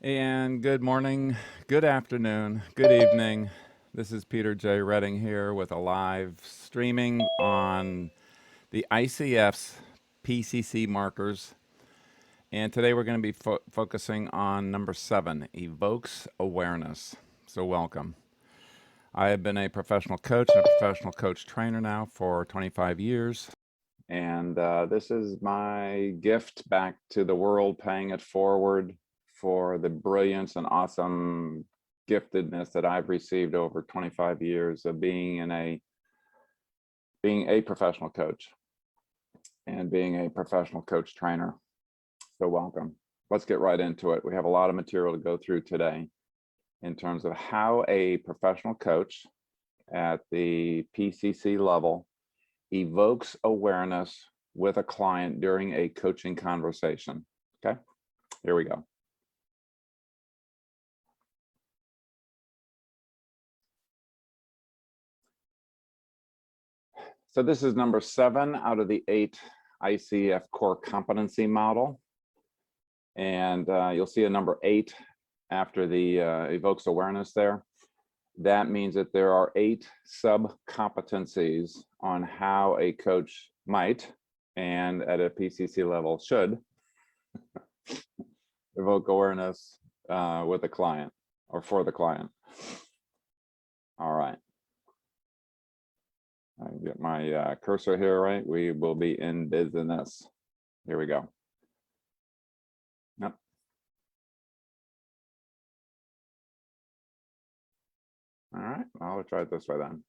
And good morning, good afternoon, good evening. This is Peter J. Redding here with a live streaming on the ICF's PCC Markers. And today we're going to be focusing on number 7, Evokes Awareness. So welcome. I have been a professional coach and a professional coach trainer now for 25 years. And this is my gift back to the world, paying it forward for the brilliance and awesome giftedness that I've received over 25 years of being a professional coach and being a professional coach trainer. So welcome. Let's get right into it. We have a lot of material to go through today in terms of how a professional coach at the PCC level evokes awareness with a client during a coaching conversation. Okay, here we go. So this is number 7 out of the 8 ICF core competency model. And you'll see a number 8 after the evokes awareness there. That means that there are 8 sub-competencies on how a coach might, and at a PCC level should, evoke awareness with a client or for the client. All right. I get my cursor here, right? We will be in business. Here we go. Yep. All right, I'll try it this way then.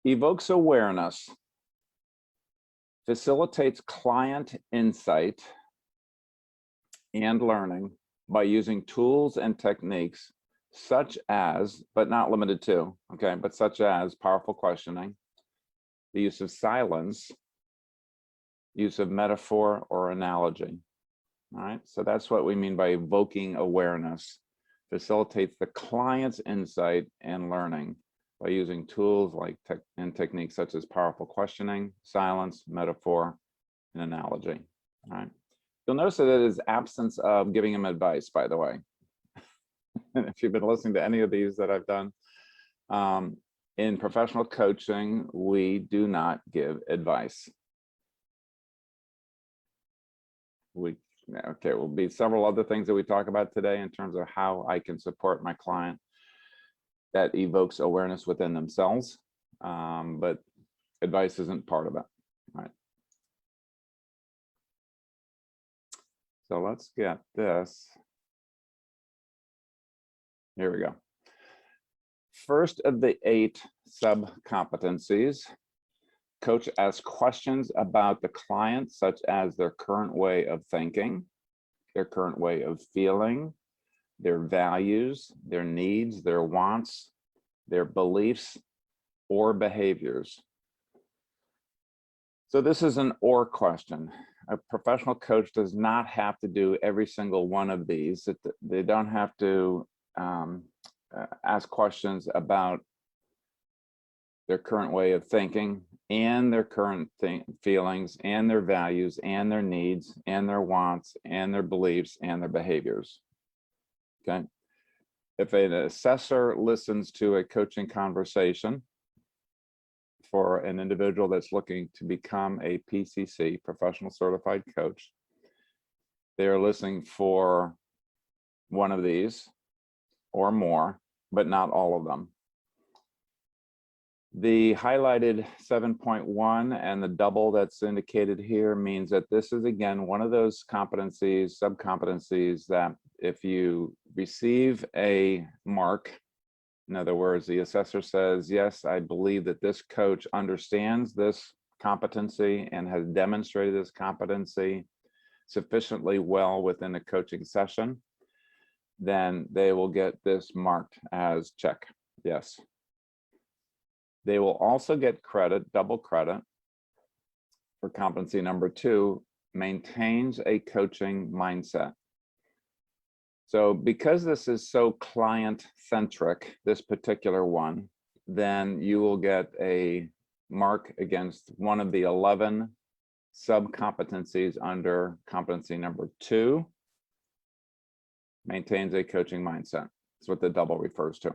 Evokes awareness facilitates client insight and learning by using tools and techniques such as, but not limited to, okay, but such as powerful questioning, the use of silence, use of metaphor or analogy. All right, so that's what we mean by evoking awareness. Facilitates the client's insight and learning by using tools like techniques such as powerful questioning, silence, metaphor, and analogy. All right. You'll notice that it is absence of giving them advice, by the way. And if you've been listening to any of these that I've done, in professional coaching, we do not give advice. Okay, will be several other things that we talk about today in terms of how I can support my client that evokes awareness within themselves, but advice isn't part of it. All right. So let's get this. Here we go. First of the 8 sub-competencies, coach asks questions about the client, such as their current way of thinking, their current way of feeling, their values, their needs, their wants, their beliefs, or behaviors. So this is an or question. A professional coach does not have to do every single one of these. They don't have to ask questions about their current way of thinking and their current feelings and their values and their needs and their wants and their beliefs and their behaviors. Okay. If an assessor listens to a coaching conversation for an individual that's looking to become a PCC, professional certified coach, they are listening for one of these or more, but not all of them. The highlighted 7.1 and the double that's indicated here means that this is, again, one of those competencies, sub-competencies that if you receive a mark, in other words, the assessor says, yes, I believe that this coach understands this competency and has demonstrated this competency sufficiently well within a coaching session, then they will get this marked as check, yes. They will also get credit, double credit, for competency number 2, maintains a coaching mindset. So because this is so client-centric, this particular one, then you will get a mark against one of the 11 sub-competencies under competency number 2, maintains a coaching mindset. That's what the double refers to.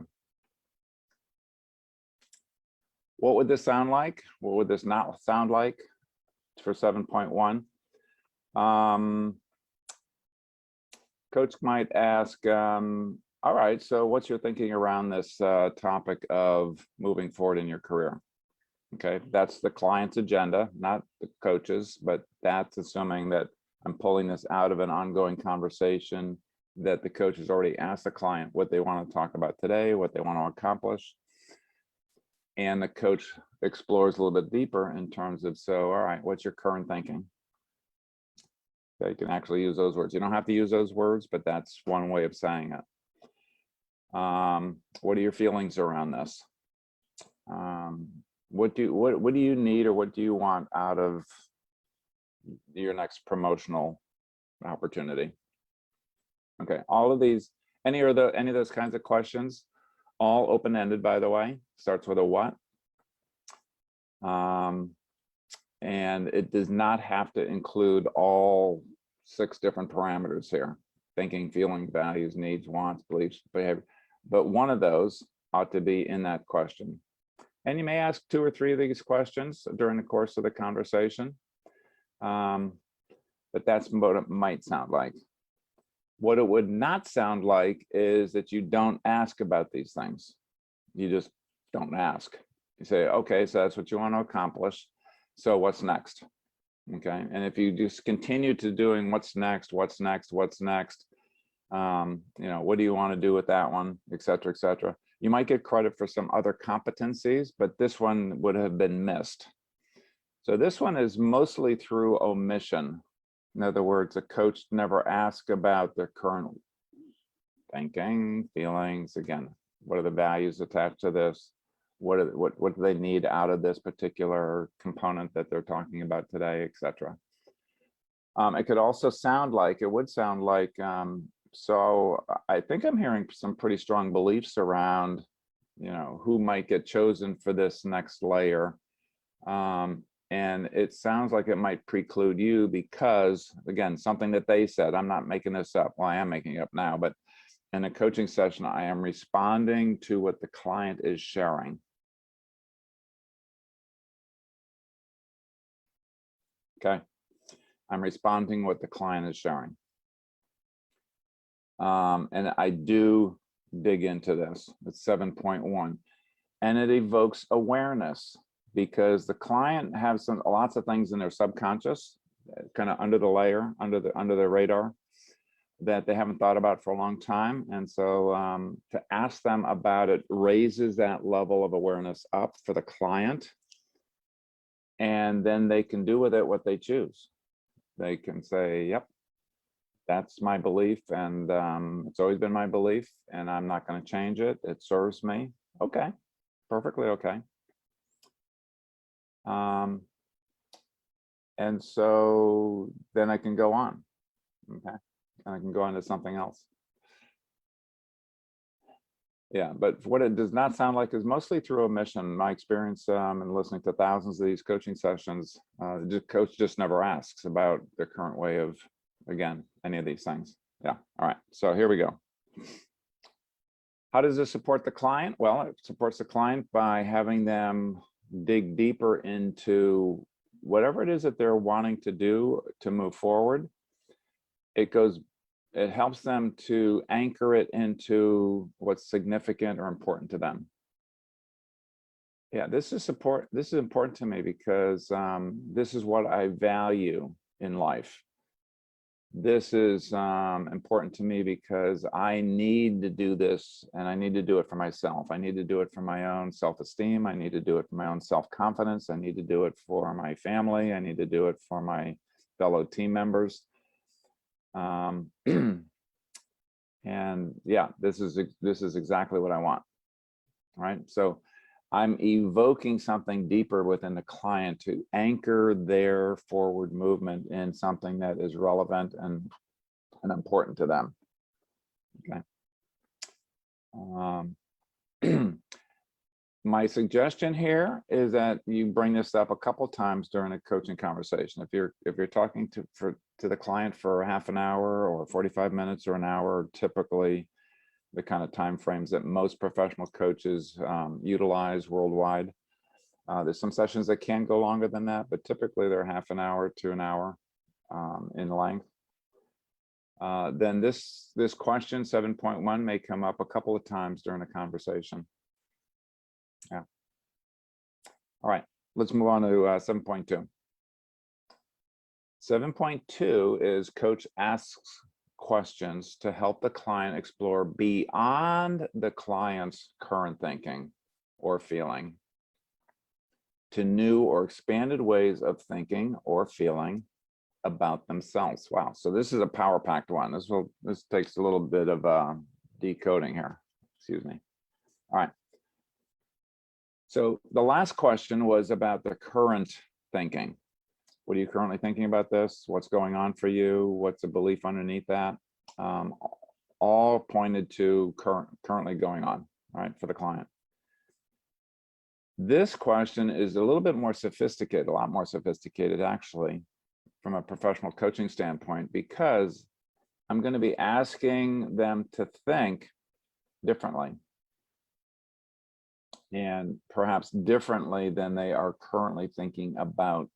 What would this sound like? What would this not sound like for 7.1? Coach might ask, all right, so what's your thinking around this topic of moving forward in your career? Okay, that's the client's agenda, not the coach's, but that's assuming that I'm pulling this out of an ongoing conversation that the coach has already asked the client what they want to talk about today, what they want to accomplish. And the coach explores a little bit deeper in terms of, so, all right, what's your current thinking? Okay, you can actually use those words. You don't have to use those words, but that's one way of saying it. What are your feelings around this? What do you need, or what do you want out of your next promotional opportunity? Okay, all of these, any of those kinds of questions, all open-ended, by the way, starts with a what. And it does not have to include all 6 different parameters here: thinking, feeling, values, needs, wants, beliefs, behavior. But one of those ought to be in that question. And you may ask 2 or 3 of these questions during the course of the conversation. But that's what it might sound like. What it would not sound like is that you don't ask about these things. You just don't ask. You say, okay, so that's what you want to accomplish. So what's next? Okay, and if you just continue to doing what's next, what's next, what's next, you know, what do you want to do with that one, et cetera, et cetera. You might get credit for some other competencies, but this one would have been missed. So this one is mostly through omission. In other words, a coach never asks about their current thinking, feelings. Again, what are the values attached to this? What do they need out of this particular component that they're talking about today, etc. It could also sound like, it would sound like, so I think I'm hearing some pretty strong beliefs around, you know, who might get chosen for this next layer. And it sounds like it might preclude you because, again, something that they said, I'm not making this up. Well, I am making it up now, but in a coaching session, I am responding to what the client is sharing. Okay, I'm responding to what the client is sharing. And I do dig into this. It's 7.1, and it evokes awareness because the client has lots of things in their subconscious, kind of under the layer, under the radar, that they haven't thought about for a long time. And so to ask them about it raises that level of awareness up for the client. And then they can do with it what they choose. They can say, yep, that's my belief. And it's always been my belief and I'm not going to change it. It serves me. Okay, perfectly okay. And so then I can go on. Okay, and I can go on to something else. Yeah, but what it does not sound like is mostly through omission. My experience in listening to thousands of these coaching sessions, the coach just never asks about their current way of, again, any of these things. Yeah, all right, so here we go. How does this support the client? Well, it supports the client by having them dig deeper into whatever it is that they're wanting to do to move forward. It helps them to anchor it into what's significant or important to them. Yeah, this is important to me because this is what I value in life. This is important to me because I need to do this, and I need to do it for myself. I need to do it for my own self-esteem. I need to do it for my own self-confidence. I need to do it for my family. I need to do it for my fellow team members. And yeah, this is exactly what I want. All right, so I'm evoking something deeper within the client to anchor their forward movement in something that is relevant and important to them. Okay. My suggestion here is that you bring this up a couple times during a coaching conversation. If you're talking to the client for half an hour or 45 minutes or an hour, typically the kind of time frames that most professional coaches utilize worldwide. There's some sessions that can go longer than that, but typically they're half an hour to an hour in length. Then this question 7.1 may come up a couple of times during a conversation. Yeah. All right, let's move on to 7.2. 7.2 is coach asks questions to help the client explore beyond the client's current thinking or feeling to new or expanded ways of thinking or feeling about themselves. Wow, so this is a power-packed one. This takes a little bit of decoding here. Excuse me. All right. So the last question was about the current thinking. What are you currently thinking about this? What's going on for you? What's the belief underneath that? All pointed to currently going on, right, for the client. This question is a little bit more sophisticated, a lot more sophisticated actually, from a professional coaching standpoint, because I'm going to be asking them to think differently. And perhaps differently than they are currently thinking about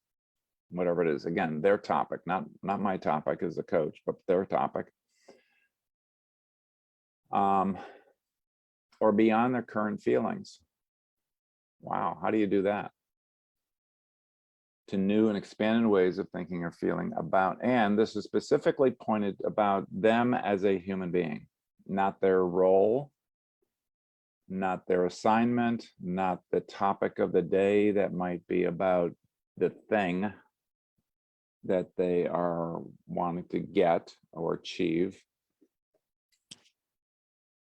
whatever it is. Again, their topic, not my topic as a coach, but their topic. Or beyond their current feelings. Wow, how do you do that? To new and expanded ways of thinking or feeling about, and this is specifically pointed about them as a human being, not their role, not their assignment, not the topic of the day that might be about the thing that they are wanting to get or achieve,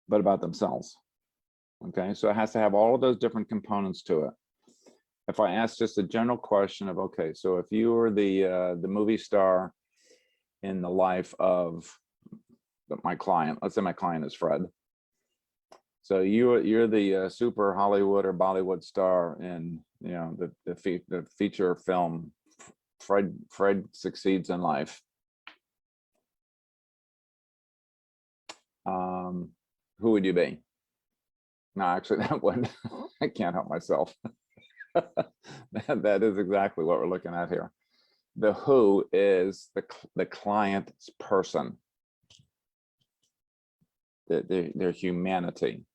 but about themselves. Okay, so it has to have all of those different components to it. If I ask just a general question of, okay, so if you were the movie star in the life of my client, let's say my client is Fred. So you're the super Hollywood or Bollywood star in, you know, the feature film Fred Succeeds in Life. Who would you be? No, actually, that one I can't help myself. That is exactly what we're looking at here. The who is the client's person, their humanity,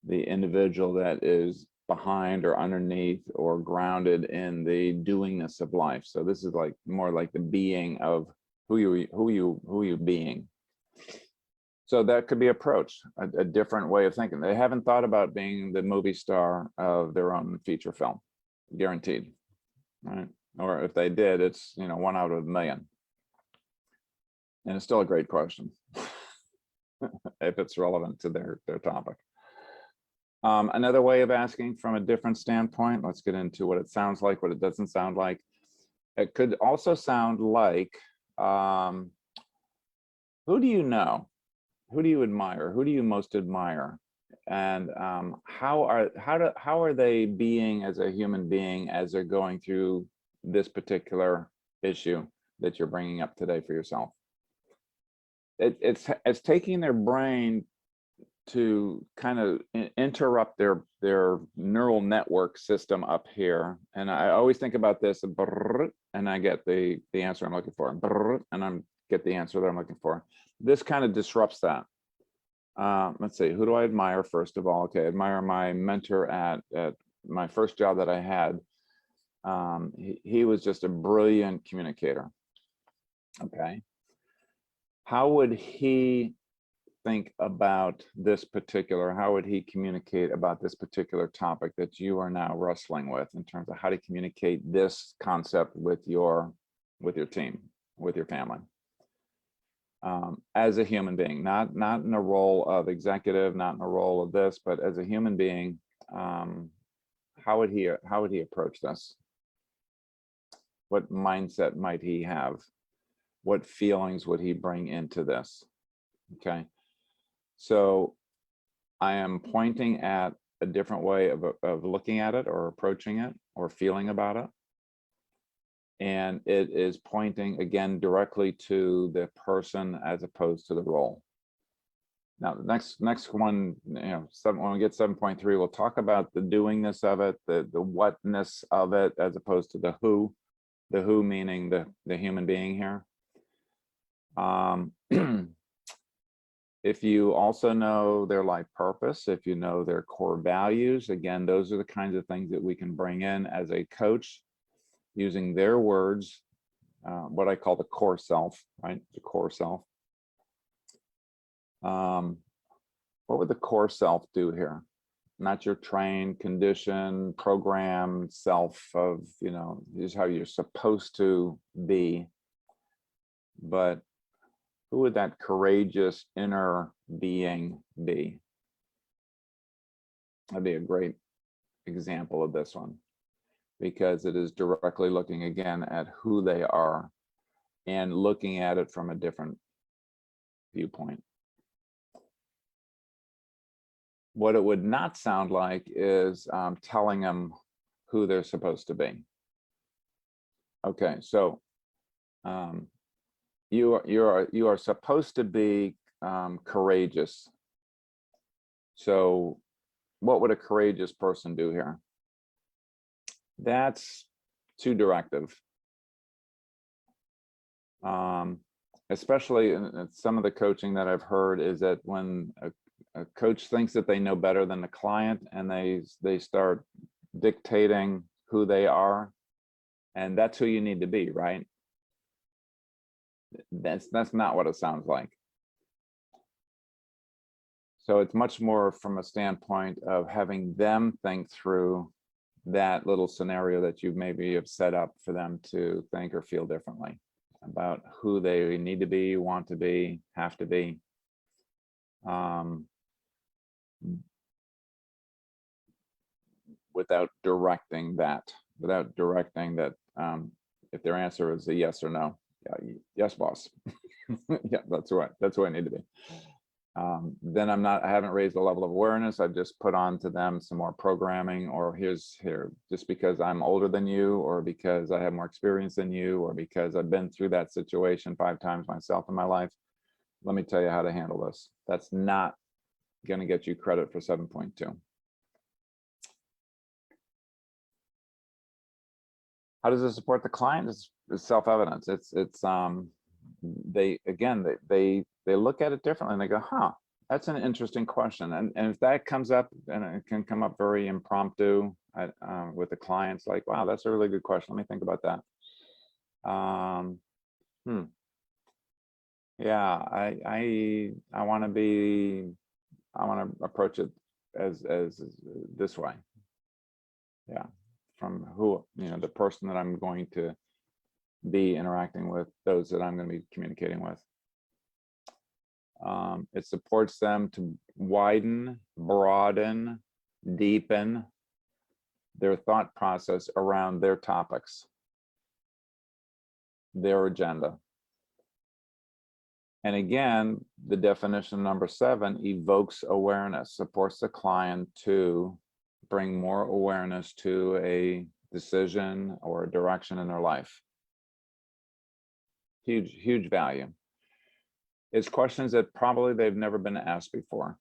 the individual that is behind or underneath or grounded in the doingness of life. So this is like more like the being of who you being. So that could be approached a different way of thinking. They haven't thought about being the movie star of their own feature film, guaranteed, right? Or if they did, it's, you know, 1 out of a million. And it's still a great question if it's relevant to their topic. Another way of asking from a different standpoint, let's get into what it sounds like, what it doesn't sound like. It could also sound like, who do you know? Who do you admire? Who do you most admire? And how are they being as a human being as they're going through this particular issue that you're bringing up today for yourself? It's taking their brain to kind of interrupt their neural network system up here. And I always think about this, and I get the answer I'm looking for, and I get the answer that I'm looking for. This kind of disrupts that. Let's see, who do I admire first of all? Okay, I admire my mentor at my first job that I had. He was just a brilliant communicator. Okay. How would he think about this particular, how would he communicate about this particular topic that you are now wrestling with in terms of how to communicate this concept with your team, with your family? As a human being, not in a role of executive, not in a role of this, but as a human being, how would he approach this? What mindset might he have? What feelings would he bring into this? Okay, so I am pointing at a different way of looking at it or approaching it or feeling about it. And it is pointing again directly to the person as opposed to the role. Now, the next one, when we get 7.3, we'll talk about the doingness of it, the whatness of it, as opposed to the who meaning the human being here. If you also know their life purpose, if you know their core values, again, those are the kinds of things that we can bring in as a coach using their words, what I call the core self, right? The core self. What would the core self do here? Not your trained, conditioned, programmed self of, this is how you're supposed to be, but who would that courageous inner being be? That'd be a great example of this one, because it is directly looking again at who they are and looking at it from a different viewpoint. What it would not sound like is telling them who they're supposed to be. Okay, so you are supposed to be courageous. So what would a courageous person do here? That's too directive. Especially in some of the coaching that I've heard is that when a coach thinks that they know better than the client and they start dictating who they are, and that's who you need to be, right? That's not what it sounds like. So it's much more from a standpoint of having them think through that little scenario that you maybe have set up for them to think or feel differently about who they need to be, want to be, have to be. Without directing that, if their answer is a yes or no, yeah, yes, boss. Yeah, that's right. That's who I need to be. Then I haven't raised the level of awareness. I've just put on to them some more programming, or here, just because I'm older than you, or because I have more experience than you, or because I've been through that situation 5 times myself in my life. Let me tell you how to handle this. That's not going to get you credit for 7.2. How does it support the client? It's self-evident. They look at it differently and they go, huh, that's an interesting question. And if that comes up, and it can come up very impromptu with the clients, like, wow, that's a really good question. Let me think about that. Yeah, I want to approach it as this way. Yeah. From who, the person that I'm going to be interacting with, those that I'm going to be communicating with. It supports them to widen, broaden, deepen their thought process around their topics, their agenda. And again, the definition number 7, evokes awareness, supports the client to bring more awareness to a decision or a direction in their life. Huge value. It's questions that probably they've never been asked before,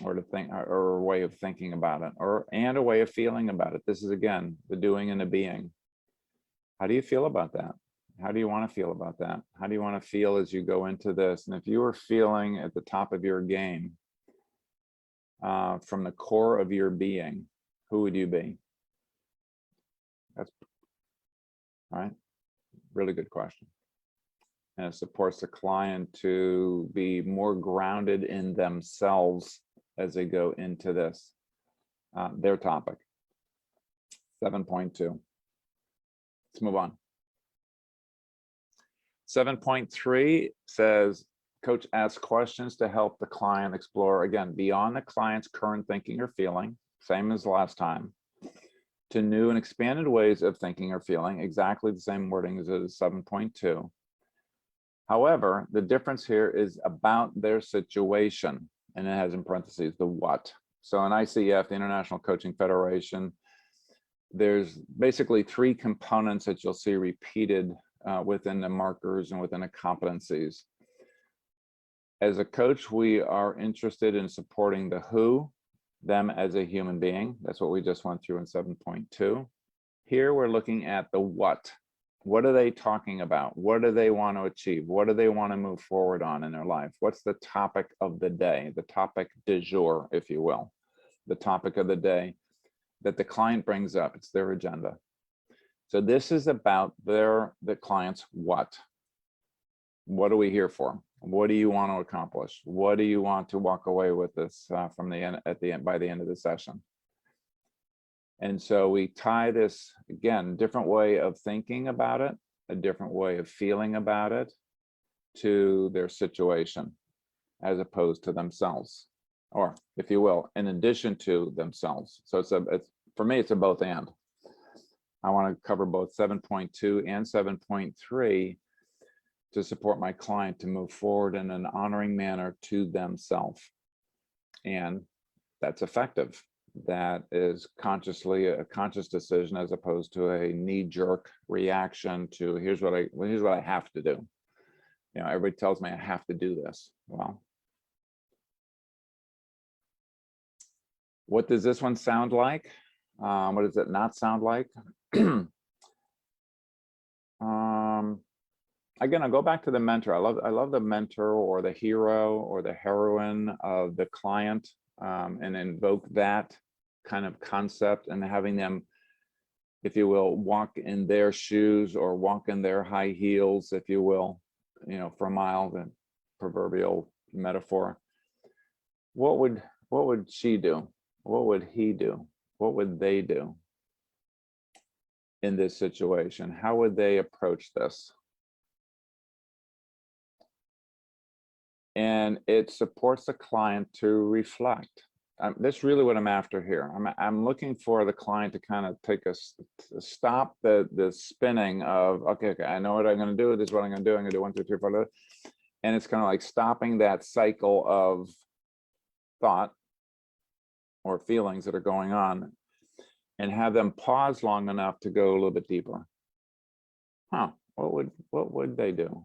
or to think, or a way of thinking about it, and a way of feeling about it. This is again the doing and the being. How do you feel about that? How do you want to feel about that? How do you want to feel as you go into this? And if you were feeling at the top of your game, from the core of your being, who would you be? That's right. Really good question. And it supports the client to be more grounded in themselves as they go into this, their topic. 7.2. Let's move on. 7.3 says, coach asks questions to help the client explore, again, beyond the client's current thinking or feeling, same as last time, to new and expanded ways of thinking or feeling, exactly the same wording as it is 7.2. However, the difference here is about their situation, and it has in parentheses the what. So in ICF, the International Coaching Federation, there's basically 3 components that you'll see repeated within the markers and within the competencies. As a coach, we are interested in supporting the who, them as a human being. That's what we just went through in 7.2. Here we're looking at the what. What are they talking about? What do they want to achieve? What do they want to move forward on in their life? What's the topic of the day? The topic du jour, if you will. The topic of the day that the client brings up. It's their agenda. So this is about the client's what. What are we here for? What do you want to accomplish? What do you want to walk away with this from the end by the end of the session? And so we tie this, again, different way of thinking about it, a different way of feeling about it, to their situation, as opposed to themselves, or if you will, in addition to themselves. So it's for me, it's a both and. I want to cover both 7.2 and 7.3 to support my client to move forward in an honoring manner to themselves. And that's effective. That is a conscious decision, as opposed to a knee-jerk reaction to here's what I have to do. You know, everybody tells me I have to do this. Well, what does this one sound like? What does it not sound like? Again, I'll go back to the mentor. I love the mentor or the hero or the heroine of the client, and invoke that kind of concept, and having them, if you will, walk in their shoes or walk in their high heels, if you will, you know, for a mile, the proverbial metaphor. What would she do? What would he do? What would they do in this situation? How would they approach this? And it supports the client to reflect. That's really what I'm after here. I'm looking for the client to kind of take stop the spinning of, okay, I know what I'm going to do. This is what I'm going to do. I'm going to do 1, 2, 3, 4, and it's kind of like stopping that cycle of thought or feelings that are going on, and have them pause long enough to go a little bit deeper. What would they do?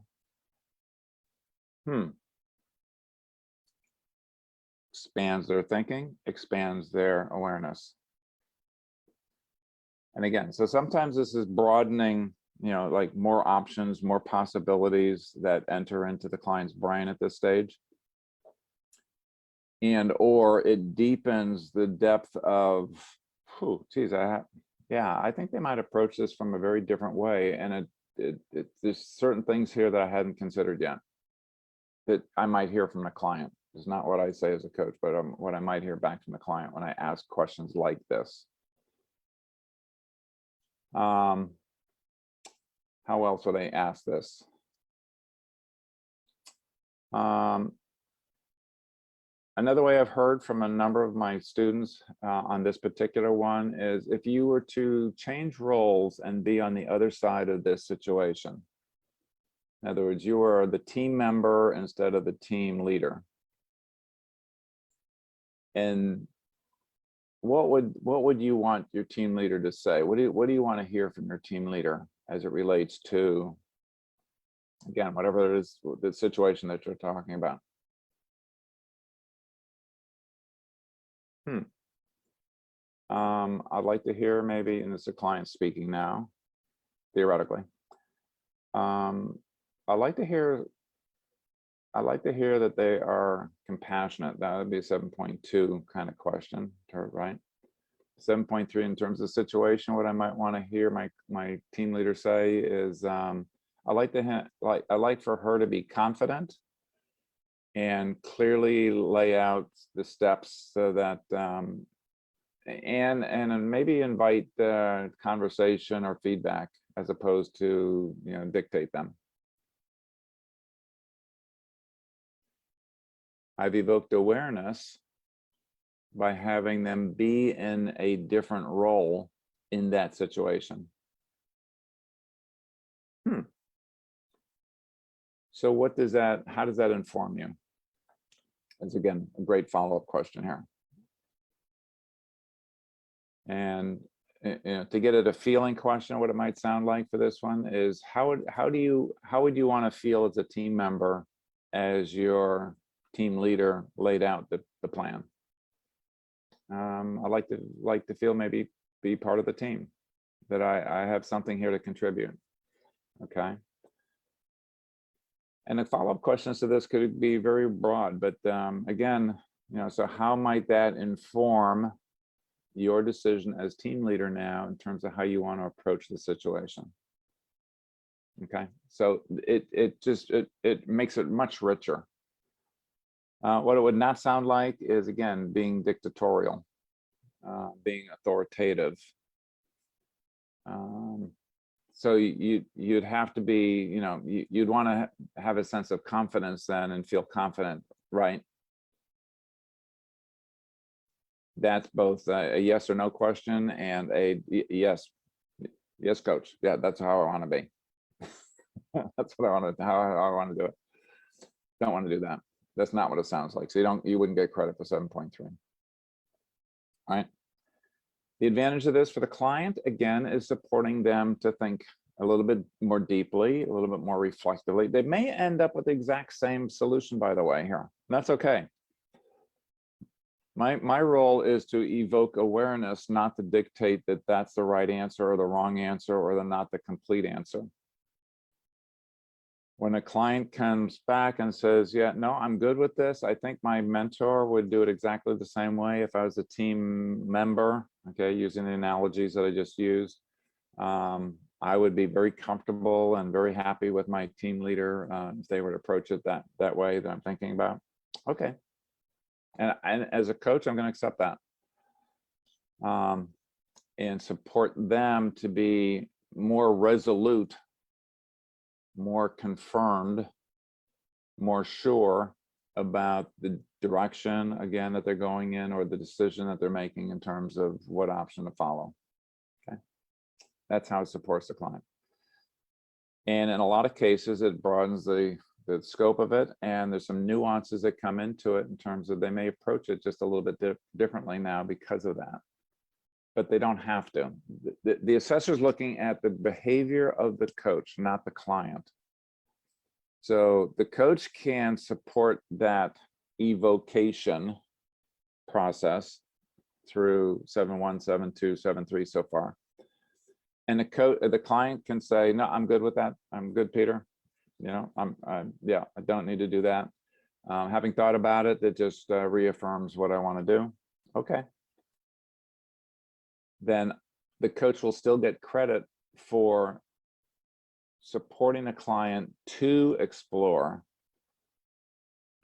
Expands their thinking, expands their awareness. And again, so sometimes this is broadening, you know, like more options, more possibilities that enter into the client's brain at this stage. And or it deepens the depth of, I think they might approach this from a very different way. And there's certain things here that I hadn't considered yet that I might hear from the client. It's not what I say as a coach, but what I might hear back from the client when I ask questions like this. How else would I ask this? Another way I've heard from a number of my students on this particular one is, if you were to change roles and be on the other side of this situation. In other words, you are the team member instead of the team leader. And what would you want your team leader to say? What do you want to hear from your team leader as it relates to, again, whatever it is, the situation that you're talking about? I'd like to hear, maybe, and it's a client speaking now, theoretically. I'd like to hear that they are compassionate. That would be a 7.2 kind of question, right? 7.3 in terms of situation, what I might want to hear my team leader say is, I like for her to be confident and clearly lay out the steps so that and maybe invite conversation or feedback, as opposed to, you know, dictate them. I've evoked awareness by having them be in a different role in that situation. So how does that inform you? That's, again, a great follow-up question here. And to get at a feeling question, what it might sound like for this one is how would you want to feel as a team member as your team leader laid out the plan? I like to feel maybe be part of the team, that I have something here to contribute. Okay. And the follow-up questions to this could be very broad, but again, so how might that inform your decision as team leader now in terms of how you want to approach the situation? Okay, so it makes it much richer. What it would not sound like is, again, being dictatorial, being authoritative. So you'd have to be, you'd want to have a sense of confidence then and feel confident, right? That's both a yes or no question and a yes, coach. Yeah, that's how I want to be. That's what I want to, how I want to do it. Don't want to do that. That's not what it sounds like. So you wouldn't get credit for 7.3. All right. The advantage of this for the client, again, is supporting them to think a little bit more deeply, a little bit more reflectively. They may end up with the exact same solution, by the way, here. And that's okay. My role is to evoke awareness, not to dictate that that's the right answer or the wrong answer or not the complete answer. When a client comes back and says, yeah, no, I'm good with this. I think my mentor would do it exactly the same way if I was a team member, okay, using the analogies that I just used. I would be very comfortable and very happy with my team leader if they would approach it that way that I'm thinking about. Okay. And as a coach, I'm going to accept that and support them to be more resolute, more confirmed, more sure about the direction, again, that they're going in, or the decision that they're making in terms of what option to follow. Okay, that's how it supports the client. And in a lot of cases, it broadens the scope of it, and there's some nuances that come into it in terms of they may approach it just a little bit differently now because of that, but they don't have to. The assessor's looking at the behavior of the coach, not the client. So the coach can support that evocation process through 7.1, 7.2, 7.3 so far. And the client can say, no, I'm good with that. I'm good, Peter. Yeah, I don't need to do that. Having thought about it, it just reaffirms what I want to do. Okay. Then the coach will still get credit for supporting a client to explore.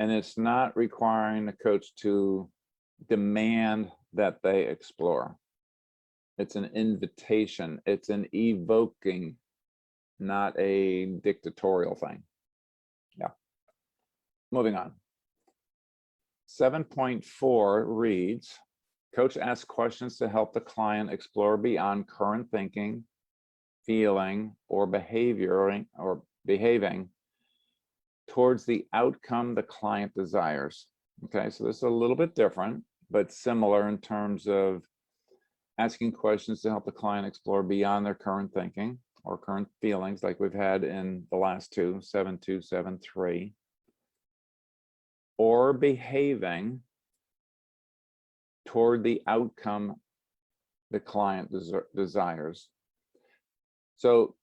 And it's not requiring the coach to demand that they explore. It's an invitation. It's an evoking, not a dictatorial thing. Yeah. Moving on. 7.4 reads, coach asks questions to help the client explore beyond current thinking, feeling, or behaving towards the outcome the client desires. Okay, so this is a little bit different, but similar in terms of asking questions to help the client explore beyond their current thinking or current feelings, like we've had in the last two, 7.2, 7.3, or behaving toward the outcome the client desires. So,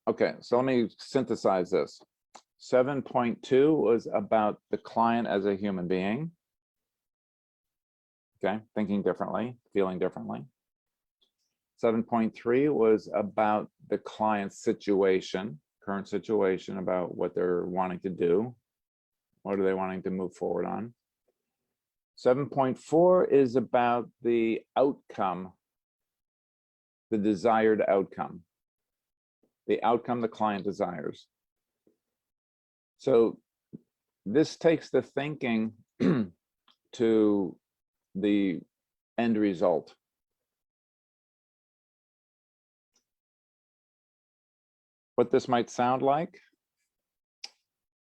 okay, so let me synthesize this. 7.2 was about the client as a human being. Okay, thinking differently, feeling differently. 7.3 was about the client's situation, current situation, about what they're wanting to do. What are they wanting to move forward on? 7.4 is about the outcome, the desired outcome, the outcome the client desires. So this takes the thinking to the end result. What this might sound like.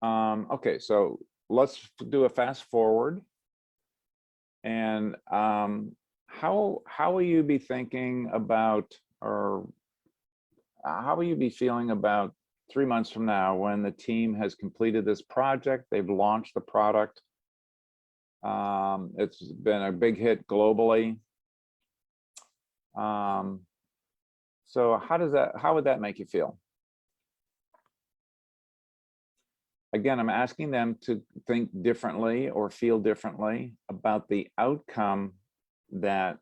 Okay, so let's do a fast forward. And how will you be thinking about, or how will you be feeling about 3 months from now when the team has completed this project, they've launched the product, it's been a big hit globally. So how would that make you feel? Again, I'm asking them to think differently or feel differently about the outcome that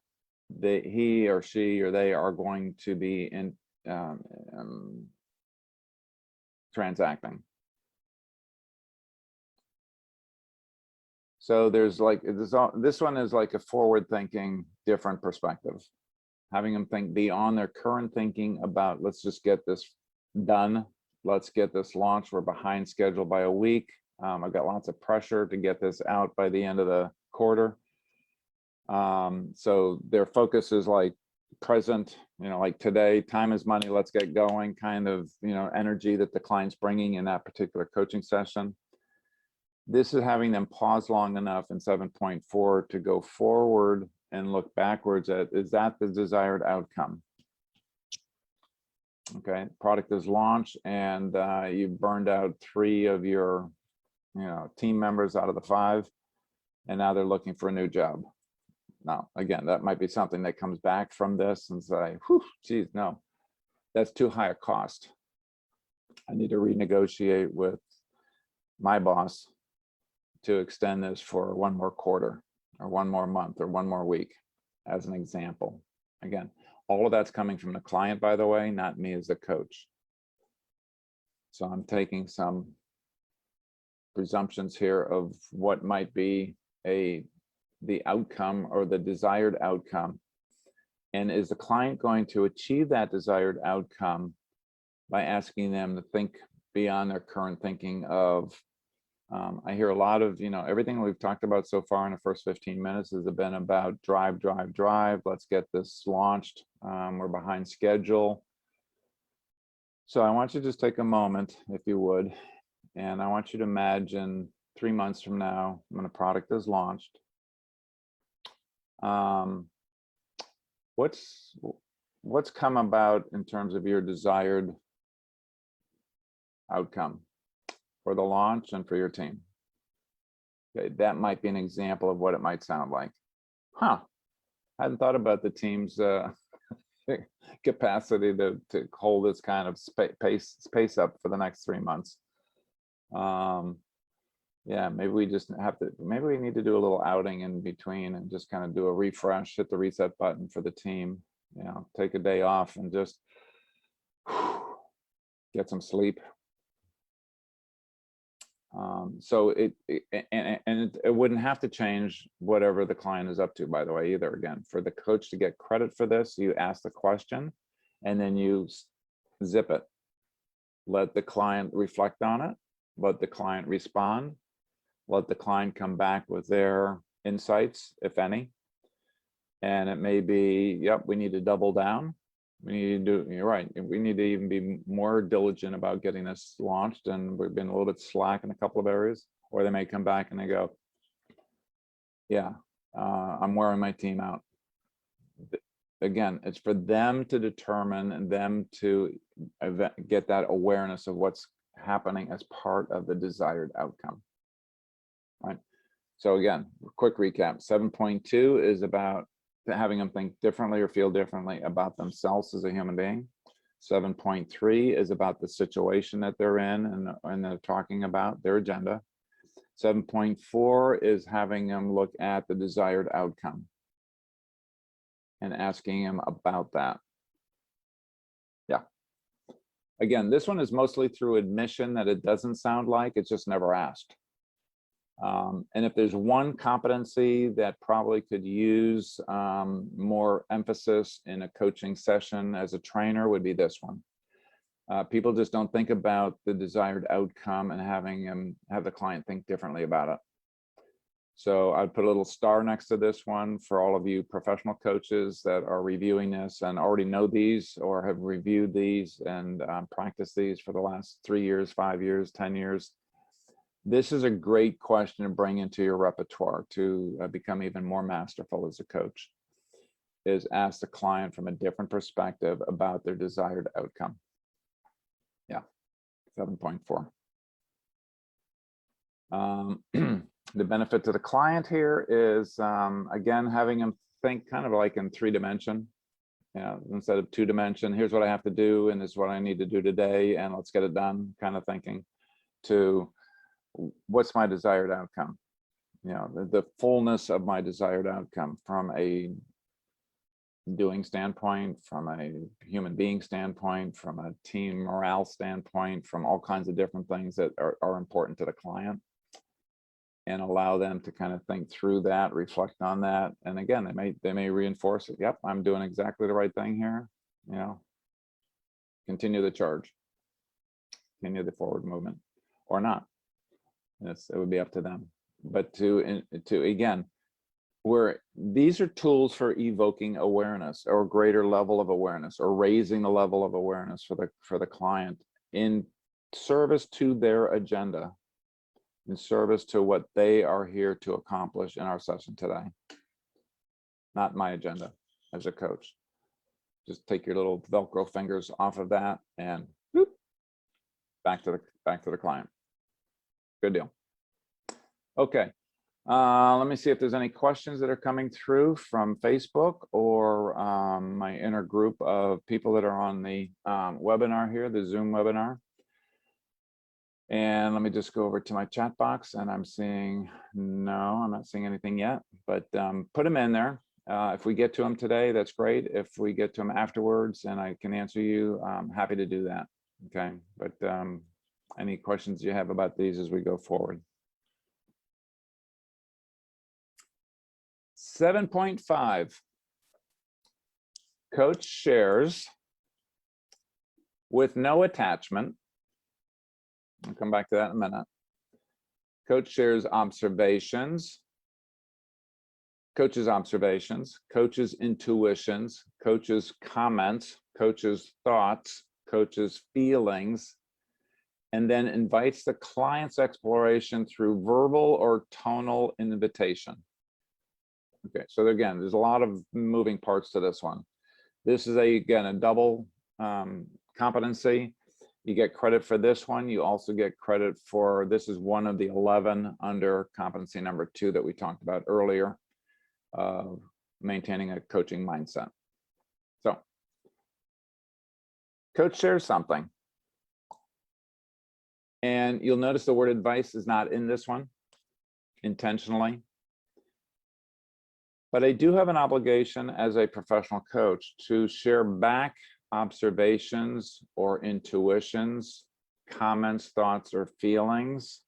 he or she or they are going to be in transacting. So there's like, this one is like a forward thinking, different perspective, having them think beyond their current thinking about, let's just get this done. Let's get this launched. We're behind schedule by a week. I've got lots of pressure to get this out by the end of the quarter. So their focus is like present, like today, time is money, let's get going kind of, energy that the client's bringing in that particular coaching session. This is having them pause long enough in 7.4 to go forward and look backwards at, is that the desired outcome? Okay, product is launched and you've burned out 3 of your team members out of the 5, and now they're looking for a new job. Now, again, that might be something that comes back from this and say, whew, geez, no, that's too high a cost. I need to renegotiate with my boss to extend this for 1 more quarter or 1 more month or 1 more week, as an example. Again, all of that's coming from the client, by the way, not me as a coach. So I'm taking some presumptions here of what might be the outcome or the desired outcome. And is the client going to achieve that desired outcome by asking them to think beyond their current thinking of, I hear a lot of, everything we've talked about so far in the first 15 minutes has been about drive, drive, drive. Let's get this launched. We're behind schedule. So I want you to just take a moment, if you would, and I want you to imagine 3 months from now when a product is launched. What's come about in terms of your desired outcome for the launch and for your team? Okay, that might be an example of what it might sound like. I hadn't thought about the team's capacity to hold this kind of pace up for the next 3 months. Yeah, maybe we just maybe we need to do a little outing in between and just kind of do a refresh, hit the reset button for the team, take a day off and just get some sleep. So it wouldn't have to change whatever the client is up to, by the way, either. Again, for the coach to get credit for this, you ask the question and then you zip it. Let the client reflect on it. Let the client respond. Let the client come back with their insights, if any. And it may be, yep, we need to double down. We need to do, you're right, we need to even be more diligent about getting this launched, and we've been a little bit slack in a couple of areas. Or they may come back and they go, yeah, I'm wearing my team out. Again, it's for them to determine and them to get that awareness of what's happening as part of the desired outcome, right? So again, quick recap, 7.2 is about having them think differently or feel differently about themselves as a human being. 7.3 is about the situation that they're in and they're talking about their agenda. 7.4 is having them look at the desired outcome and asking them about that. Yeah. Again, this one is mostly through admission that it doesn't sound like, it's just never asked. And if there's one competency that probably could use more emphasis in a coaching session as a trainer would be this one. People just don't think about the desired outcome and having them have the client think differently about it. So I'd put a little star next to this one for all of you professional coaches that are reviewing this and already know these or have reviewed these and practiced these for the last 3 years, 5 years, 10 years. This is a great question to bring into your repertoire to become even more masterful as a coach. is ask the client from a different perspective about their desired outcome. Yeah, 7.4. The benefit to the client here is, again, having them think kind of like in 3-dimension. Instead of 2-dimension, here's what I have to do, and this is what I need to do today, and let's get it done kind of thinking, to what's my desired outcome? The fullness of my desired outcome from a doing standpoint, from a human being standpoint, from a team morale standpoint, from all kinds of different things that are important to the client, and allow them to kind of think through that, reflect on that. And again, they may reinforce it. Yep, I'm doing exactly the right thing here. Continue the charge, continue the forward movement, or not. It would be up to them. But to again, these are tools for evoking awareness, or greater level of awareness, or raising the level of awareness for the client in service to their agenda, in service to what they are here to accomplish in our session today. Not my agenda as a coach. Just take your little Velcro fingers off of that and whoop, back to the client. Good deal. Okay. Let me see if there's any questions that are coming through from Facebook or my inner group of people that are on the webinar here, the Zoom webinar. And let me just go over to my chat box, and I'm not seeing anything yet, but put them in there. If we get to them today, that's great. If we get to them afterwards and I can answer you, I'm happy to do that. Okay, but any questions you have about these as we go forward? 7.5, coach shares with no attachment. I'll come back to that in a minute. Coach shares observations, coach's observations, coach's intuitions, coach's comments, coach's thoughts, coach's feelings, and then invites the client's exploration through verbal or tonal invitation. Okay, so again, there's a lot of moving parts to this one. This is again a double competency. You get credit for this one. You also get credit for, this is one of the 11 under competency number 2 that we talked about earlier, maintaining a coaching mindset. So, coach shares something. And you'll notice the word advice is not in this one intentionally. But I do have an obligation as a professional coach to share back observations or intuitions, comments, thoughts, or feelings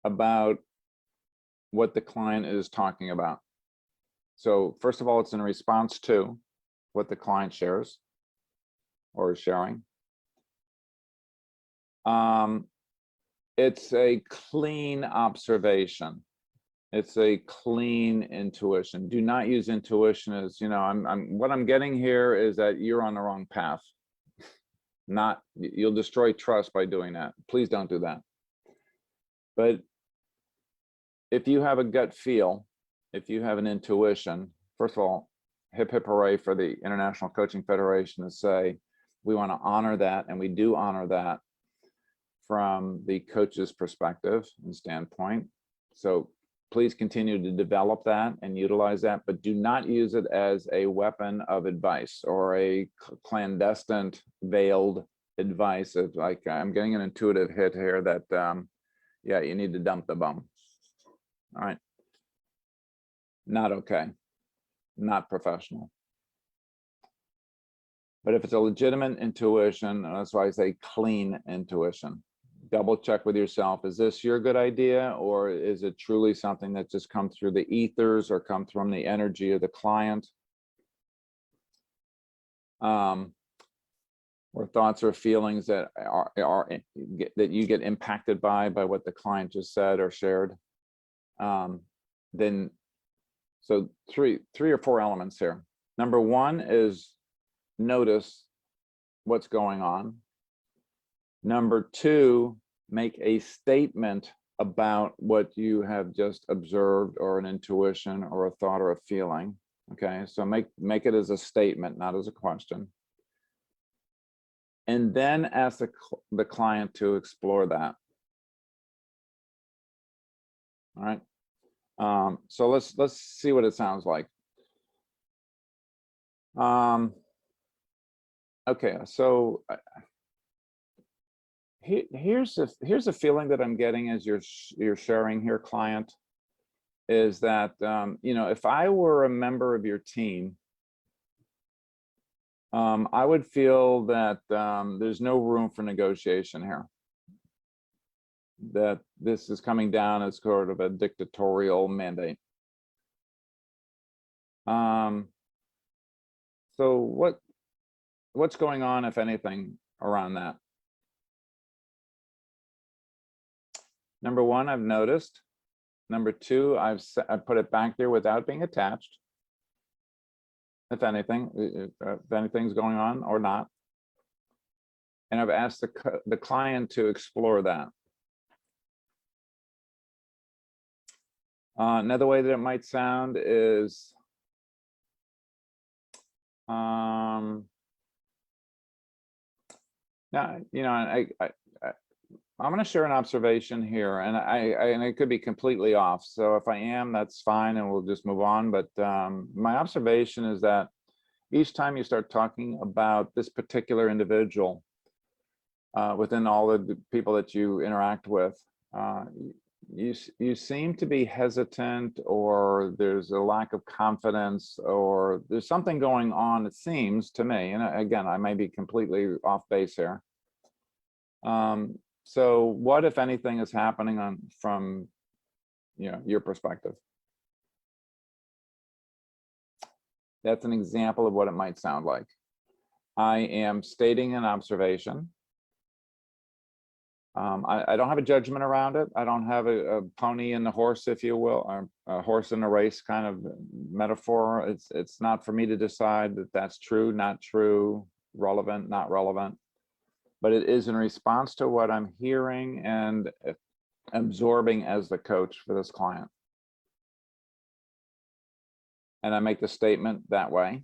about what the client is talking about. So first of all, it's in response to what the client shares or is sharing. It's a clean observation. It's a clean intuition. Do not use intuition as, what I'm getting here is that you're on the wrong path. You'll destroy trust by doing that. Please don't do that. But if you have a gut feel, if you have an intuition, first of all, hip hip hooray for the International Coaching Federation to say, we want to honor that, and we do honor that from the coach's perspective and standpoint. So please continue to develop that and utilize that, but do not use it as a weapon of advice or a clandestine veiled advice of like, I'm getting an intuitive hit here that, yeah, you need to dump the bum. All right. Not okay. Not professional. But if it's a legitimate intuition, and that's why I say clean intuition, double check with yourself. Is this your good idea, or is it truly something that just comes through the ethers or come from the energy of the client? Or thoughts or feelings that that you get impacted by what the client just said or shared. Then, so three or four elements here. Number one is notice what's going on. Number two, make a statement about what you have just observed, or an intuition or a thought or a feeling. Okay, so make it as a statement, not as a question. And then ask the client to explore that. All right. So let's see what it sounds like. Okay, so here's a feeling that I'm getting as you're sharing here, client, is that you know, if I were a member of your team, I would feel that there's no room for negotiation here. That this is coming down as sort of a dictatorial mandate. So what's going on, if anything, around that? Number one, I've noticed. Number two, I put it back there without being attached. If anything's going on or not. And I've asked the client to explore that. Another way that it might sound is, yeah, you know, I'm going to share an observation here, and it could be completely off. So if I am, that's fine, and we'll just move on. But my observation is that each time you start talking about this particular individual within all the people that you interact with, you seem to be hesitant, or there's a lack of confidence, or there's something going on, it seems to me. And again, I may be completely off base here. So what, if anything, is happening from, you know, your perspective? That's an example of what it might sound like. I am stating an observation. I don't have a judgment around it. I don't have a pony and the horse, if you will, or a horse in a race kind of metaphor. It's not for me to decide that that's true, not true, relevant, not relevant. But it is in response to what I'm hearing and absorbing as the coach for this client. And I make the statement that way.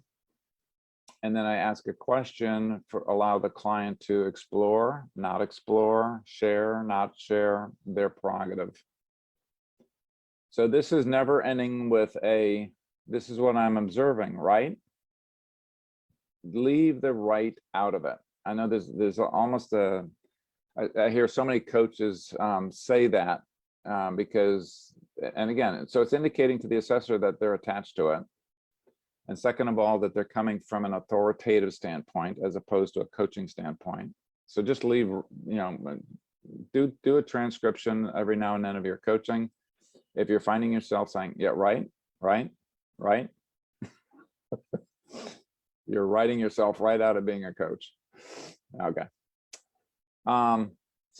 And then I ask a question allow the client to explore, not explore, share, not share, their prerogative. So this is never ending with this is what I'm observing, right? Leave the right out of it. I know there's almost I hear so many coaches say that because, and again, so it's indicating to the assessor that they're attached to it. And second of all, that they're coming from an authoritative standpoint as opposed to a coaching standpoint. So just leave, you know, do a transcription every now and then of your coaching. If you're finding yourself saying, yeah, right, you're writing yourself right out of being a coach. Okay. So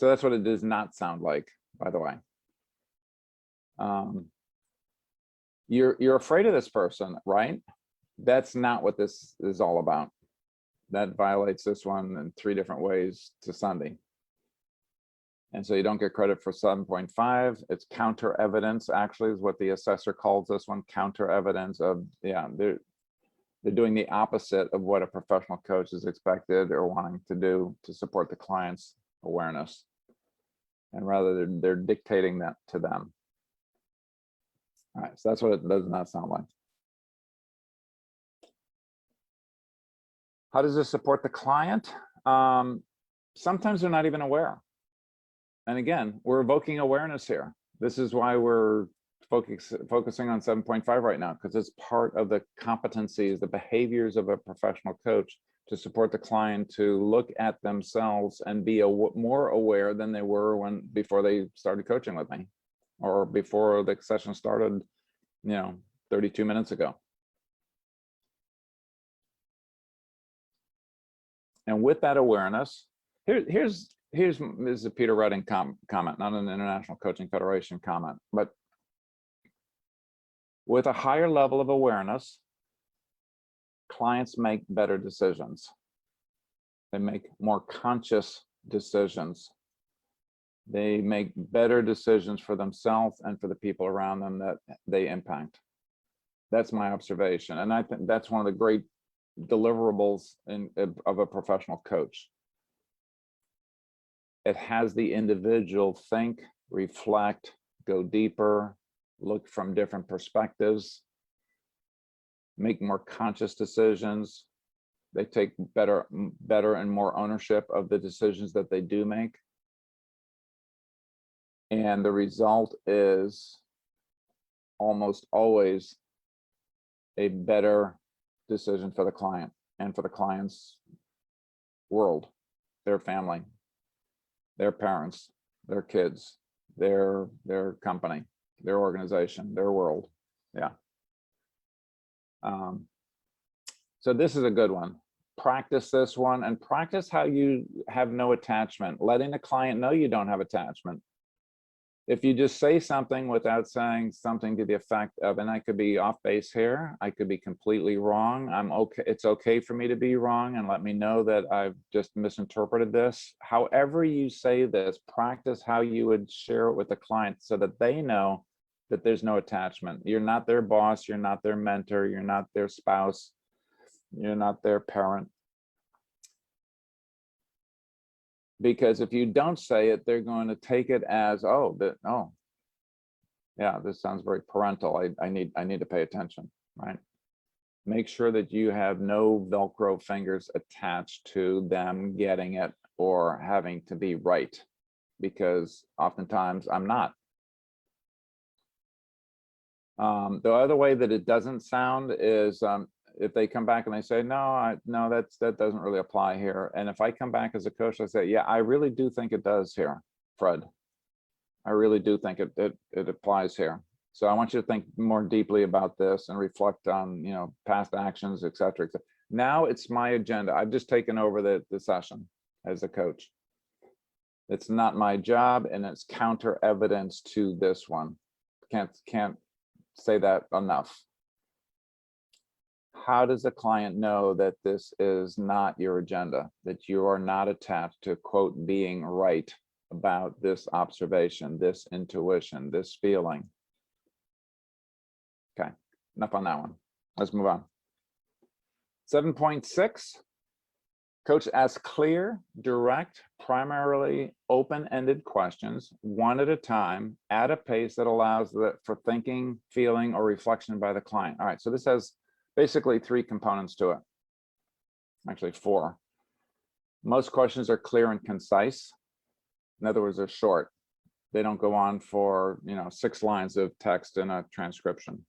that's what it does not sound like, by the way. You're afraid of this person, right? That's not what this is all about. That violates this one in 3 different ways to Sunday. And so you don't get credit for 7.5. It's counter evidence, actually, is what the assessor calls this one, counter evidence of, yeah, they're doing the opposite of what a professional coach is expected or wanting to do to support the client's awareness. And rather they're dictating that to them. All right, so that's what it does not sound like. How does this support the client? Sometimes they're not even aware. And again, we're evoking awareness here. This is why we're focusing on 7.5 right now, because it's part of the competencies, the behaviors of a professional coach to support the client to look at themselves and be more aware than they were before they started coaching with me, or before the session started, 32 minutes ago. And with that awareness, here's a Peter Redding comment, not an International Coaching Federation comment, but with a higher level of awareness, clients make better decisions. They make more conscious decisions. They make better decisions for themselves and for the people around them that they impact. That's my observation. And I think that's one of the great deliverables of a professional coach. It has the individual think, reflect, go deeper, look from different perspectives, make more conscious decisions. They take better and more ownership of the decisions that they do make. And the result is almost always a better decision for the client and for the client's world, their family, their parents, their kids, their company, their organization, their world. Yeah. So this is a good one. Practice this one, and practice how you have no attachment, letting the client know you don't have attachment. If you just say something without saying something to the effect of, and I could be off base here, I could be completely wrong, I'm okay, it's okay for me to be wrong, and let me know that I've just misinterpreted this. However you say this, practice how you would share it with the client so that they know that there's no attachment. You're not their boss, you're not their mentor, you're not their spouse, you're not their parent. Because if you don't say it, they're going to take it as, oh, yeah, this sounds very parental. I need to pay attention, right? Make sure that you have no Velcro fingers attached to them getting it or having to be right, because oftentimes I'm not. The other way that it doesn't sound is if they come back and they say, no, that doesn't really apply here. And if I come back as a coach, I say, yeah, I really do think it does here, Fred. I really do think it applies here. So I want you to think more deeply about this and reflect on, past actions, et cetera, et cetera. Now it's my agenda. I've just taken over the session as a coach. It's not my job, and it's counter evidence to this one. Can't say that enough. How does the client know that this is not your agenda, that you are not attached to, quote, being right about this observation, this intuition, this feeling? Okay, enough on that one. Let's move on. 7.6, coach asks clear, direct, primarily open-ended questions, one at a time, at a pace that allows for thinking, feeling, or reflection by the client. All right, so this has basically 3 components to it. Actually 4. Most questions are clear and concise. In other words, they're short. They don't go on for 6 lines of text in a transcription.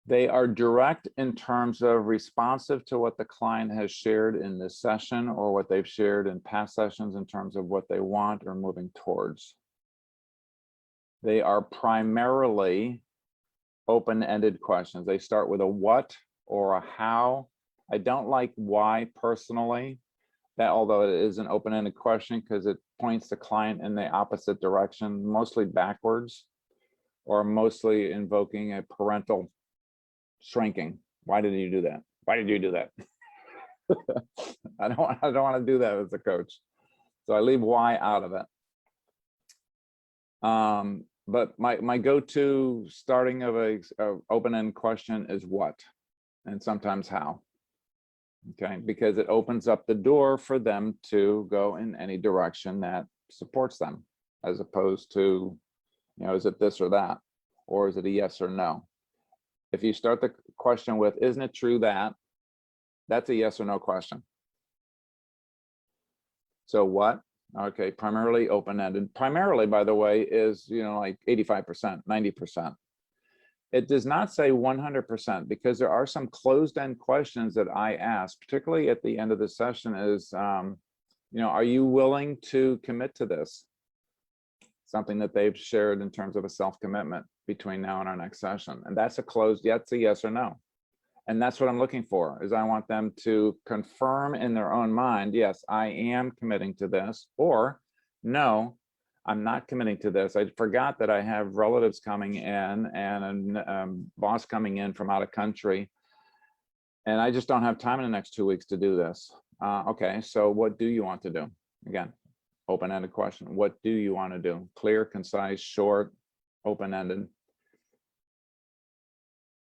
They are direct in terms of responsive to what the client has shared in this session or what they've shared in past sessions in terms of what they want or moving towards. They are primarily open-ended questions. They start with a what or a how. I don't like why personally, that although it is an open-ended question, because it points the client in the opposite direction, mostly backwards, or mostly invoking a parental shrinking. Why did you do that? Why did you do that? I don't want to do that as a coach. So I leave why out of it. But my go-to starting of a open-end question is what, and sometimes how. Okay, because it opens up the door for them to go in any direction that supports them, as opposed to, is it this or that, or is it a yes or no? If you start the question with, isn't it true that, that's a yes or no question. So what? Okay, primarily open-ended. Primarily, by the way, is, like 85%, 90%. It does not say 100%, because there are some closed-end questions that I ask, particularly at the end of the session, is, are you willing to commit to this? Something that they've shared in terms of a self-commitment between now and our next session. And that's a yes or no. And that's what I'm looking for, is I want them to confirm in their own mind, yes, I am committing to this, or no, I'm not committing to this. I forgot that I have relatives coming in and a boss coming in from out of country, and I just don't have time in the next 2 weeks to do this. Okay, so what do you want to do? Again, open-ended question. What do you want to do? Clear, concise, short, open-ended.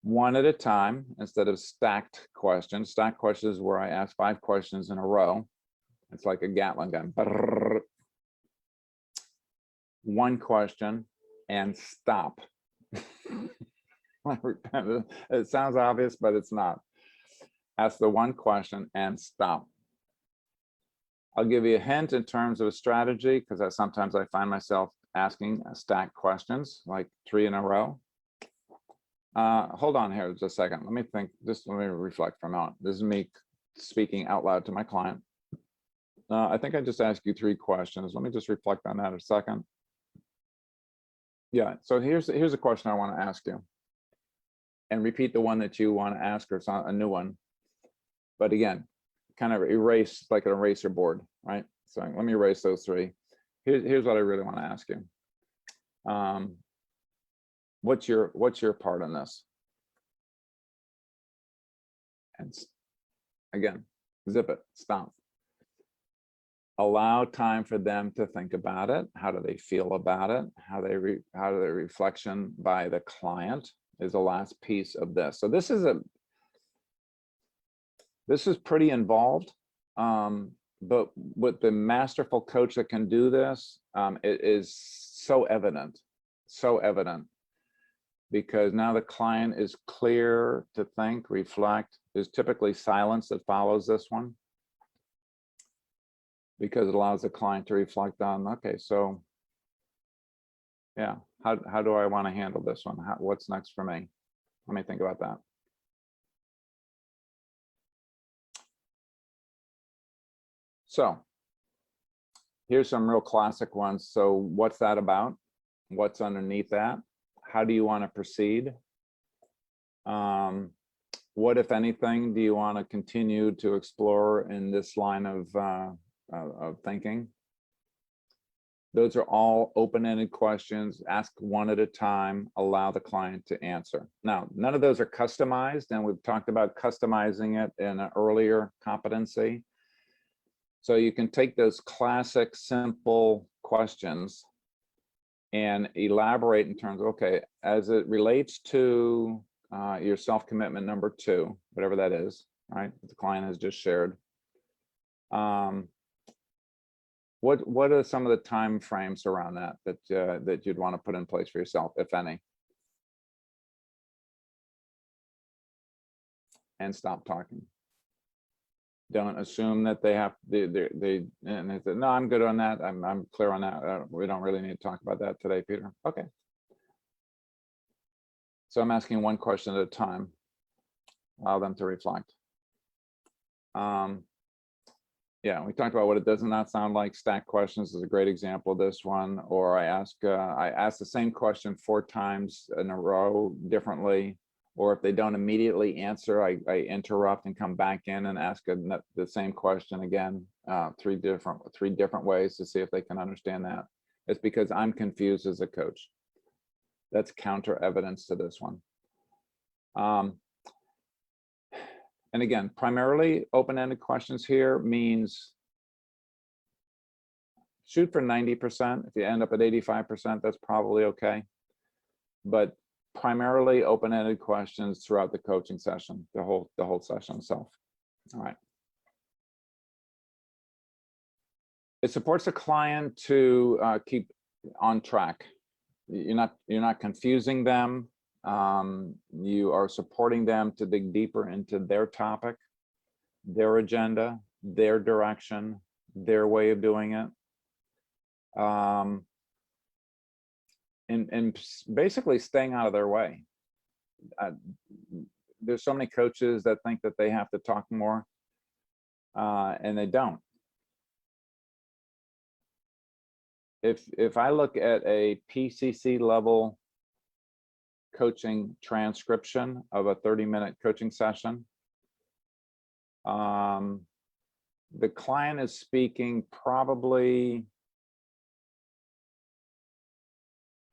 one at a time instead of stacked questions. Stacked questions is where I ask 5 questions in a row. It's like a Gatling gun. Brrr. One question and stop. It sounds obvious, but it's not. Ask the one question and stop. I'll give you a hint in terms of a strategy, because sometimes I find myself asking stacked questions, like 3 in a row. Hold on here just a second. Let me think. Just let me reflect for a moment. This is me speaking out loud to my client. I think I just asked you 3 questions. Let me just reflect on that a second. Yeah, so here's a question I want to ask you. And repeat the one that you want to ask, or a new one. But again, kind of erase, like an eraser board, right? So let me erase those 3. Here's what I really want to ask you. What's your part in this? And again, zip it, stop. Allow time for them to think about it. How do they feel about it? How the reflection by the client is the last piece of this. So this is pretty involved, but with the masterful coach that can do this, it is so evident, because now the client is clear to think, reflect. There's typically silence that follows this one, because it allows the client to reflect on, okay, so yeah, how do I want to handle this one? What's next for me? Let me think about that. So here's some real classic ones. So what's that about? What's underneath that? How do you want to proceed? What, if anything, do you want to continue to explore in this line of thinking? Those are all open-ended questions. Ask one at a time. Allow the client to answer. Now, none of those are customized, and we've talked about customizing it in an earlier competency. So you can take those classic, simple questions and elaborate in terms of, okay, as it relates to your self-commitment number 2, whatever that is, right? The client has just shared. What are some of the time frames around that you'd want to put in place for yourself, if any? And stop talking. Don't assume that they have and they said, no, I'm good on that. I'm clear on that. We don't really need to talk about that today, Peter. Okay. So I'm asking one question at a time. Allow them to reflect. Yeah, we talked about what it does not sound like. Stacked questions is a great example of this one. Or I ask the same question 4 times in a row differently. Or if they don't immediately answer, I interrupt and come back in and ask the same question again, 3 different ways to see if they can understand that. It's because I'm confused as a coach. That's counter evidence to this one. And again, primarily open-ended questions here means shoot for 90%. If you end up at 85%, that's probably okay. But primarily open-ended questions throughout the coaching session, the whole session itself. All right. It supports the client to keep on track. You're not confusing them. You are supporting them to dig deeper into their topic, their agenda, their direction, their way of doing it. And basically staying out of their way. There's so many coaches that think that they have to talk more, and they don't. If I look at a PCC level coaching transcription of a 30-minute coaching session, the client is speaking probably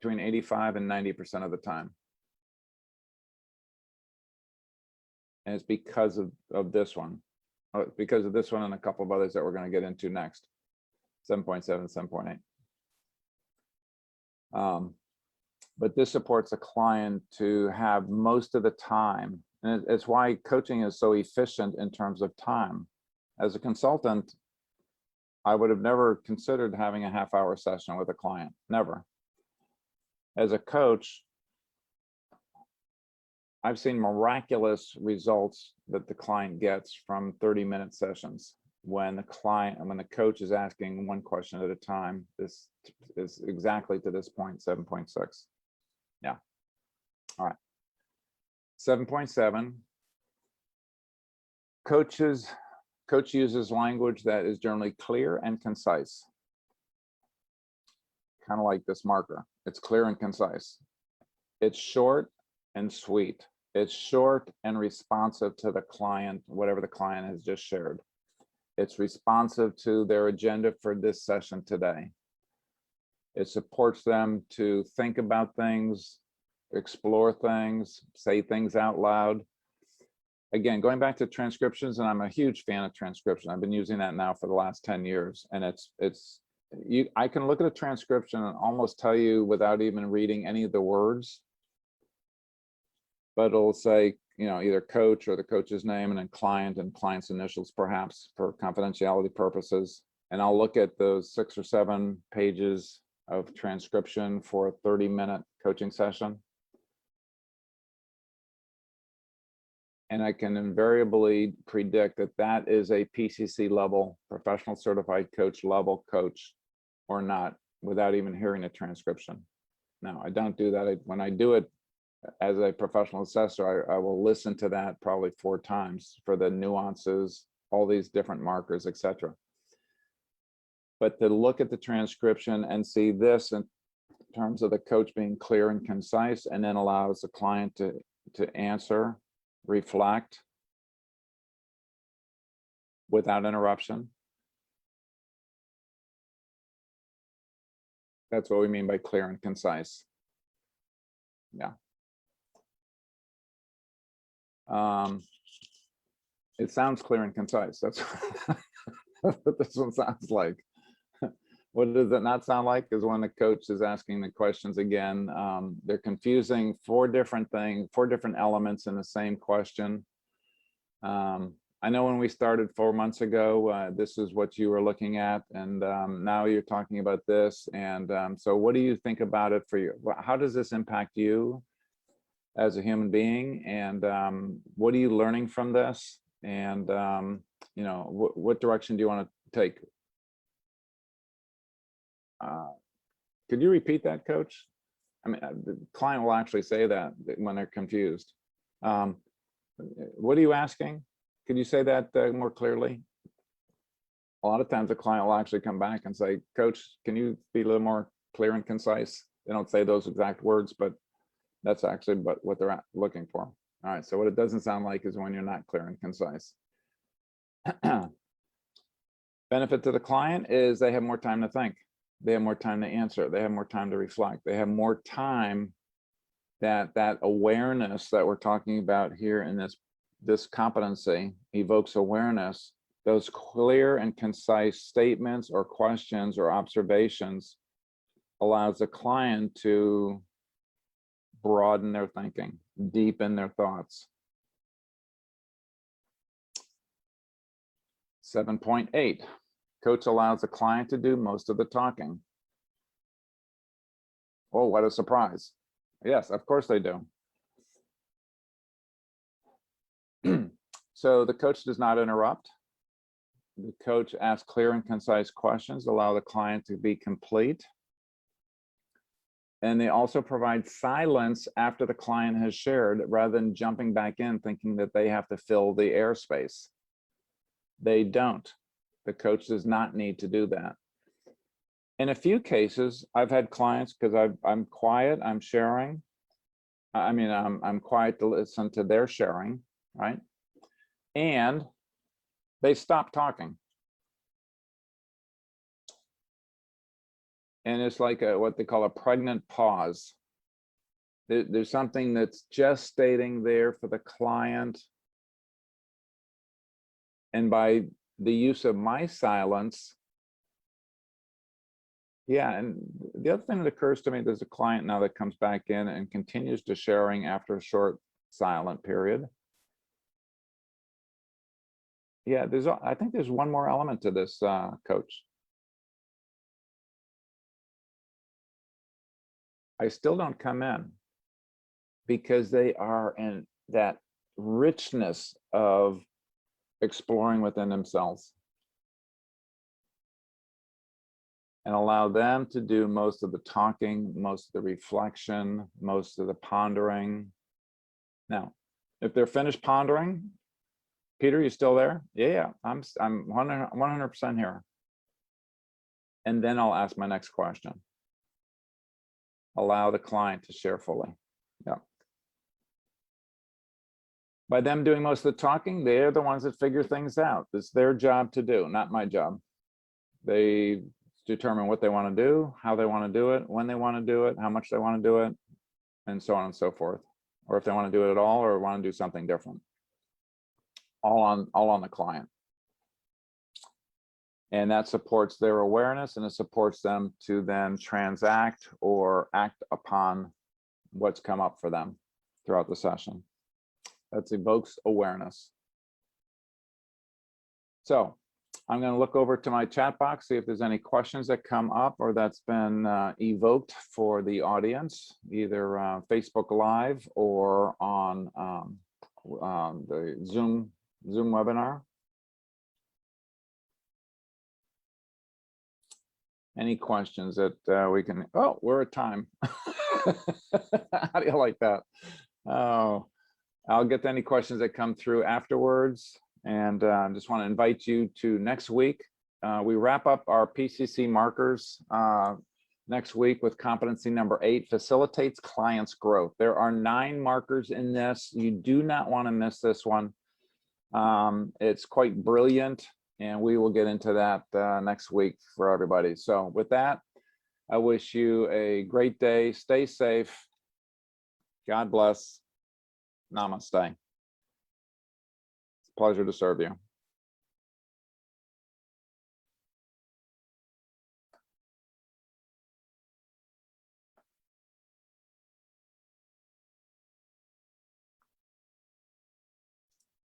between 85 and 90% of the time. And it's because of this one. Because of this one and a couple of others that we're going to get into next. 7.7, 7.8. but this supports a client to have most of the time. And it's why coaching is so efficient in terms of time. As a consultant, I would have never considered having a half-hour session with a client, never. As a coach, I've seen miraculous results that the client gets from 30-minute sessions when the coach is asking one question at a time. This is exactly to this point, 7.6. Yeah. All right. 7.7. Coach uses language that is generally clear and concise. Kind of like this marker. It's clear and concise. It's short and sweet. It's short and responsive to the client, whatever the client has just shared. It's responsive to their agenda for this session today. It supports them to think about things, explore things, say things out loud. Again, going back to transcriptions, and I'm a huge fan of transcription. I've been using that now for the last 10 years. And I can look at a transcription and almost tell you without even reading any of the words, but it'll say, either coach or the coach's name, and then client and client's initials, perhaps for confidentiality purposes. And I'll look at those 6 or 7 pages of transcription for a 30-minute coaching session. And I can invariably predict that that is a PCC level, professional certified coach level coach or not, without even hearing a transcription. Now, I don't do that. When I do it as a professional assessor, I will listen to that probably 4 times for the nuances, all these different markers, etc. But to look at the transcription and see this in terms of the coach being clear and concise, and then allows the client to answer, reflect without interruption. That's what we mean by clear and concise. Yeah. It sounds clear and concise. That's what this one sounds like. What does it not sound like is when the coach is asking the questions again. They're confusing 4 different things, 4 different elements in the same question. I know when we started 4 months ago, this is what you were looking at, and now you're talking about this. And so what do you think about it for you? How does this impact you as a human being? And what are you learning from this? And what direction do you want to take? Could you repeat that, Coach? I mean, the client will actually say that when they're confused. What are you asking? Could you say that more clearly? A lot of times the client will actually come back and say, Coach, can you be a little more clear and concise? They don't say those exact words, but that's actually what they're looking for. All right, so what it doesn't sound like is when you're not clear and concise. Benefit to the client is they have more time to think. They have more time to answer. They have more time to reflect. They have more time. That awareness that we're talking about here in this competency evokes awareness. Those clear and concise statements or questions or observations allows the client to broaden their thinking, deepen their thoughts. 7.8. Coach allows the client to do most of the talking. Oh, what a surprise. Yes, of course they do. So the coach does not interrupt. The coach asks clear and concise questions, allow the client to be complete. And they also provide silence after the client has shared, rather than jumping back in thinking that they have to fill the airspace. They don't. The coach does not need to do that. In a few cases, I've had clients, because I'm quiet, I'm sharing. I'm quiet to listen to their sharing, right? And they stop talking. And it's like what they call a pregnant pause. There's something that's gestating there for the client. And by the use of my silence, yeah, and the other thing that occurs to me, there's a client now that comes back in and continues to sharing after a short silent period. Yeah, I think there's one more element to this, coach. I still don't come in because they are in that richness of exploring within themselves, and allow them to do most of the talking, most of the reflection, most of the pondering. Now, if they're finished pondering, Peter, you still there? Yeah, I'm 100% here. And then I'll ask my next question. Allow the client to share fully. Yeah. By them doing most of the talking, they're the ones that figure things out. It's their job to do, not my job. They determine what they want to do, how they want to do it, when they want to do it, how much they want to do it, and so on and so forth. Or if they want to do it at all or want to do something different. All on the client. And that supports their awareness, and it supports them to then transact or act upon what's come up for them throughout the session. That's evokes awareness. So I'm going to look over to my chat box, see if there's any questions that come up or that's been evoked for the audience, either Facebook Live or on the Zoom webinar. Any questions that we can, oh, we're at time. How do you like that? Oh, I'll get to any questions that come through afterwards. And just want to invite you to next week. We wrap up our PCC markers next week with competency number 8, facilitates clients' growth. There are 9 markers in this. You do not want to miss this one. It's quite brilliant, and we will get into that next week for everybody. So with that, I wish you a great day. Stay safe. God bless. Namaste. It's a pleasure to serve you.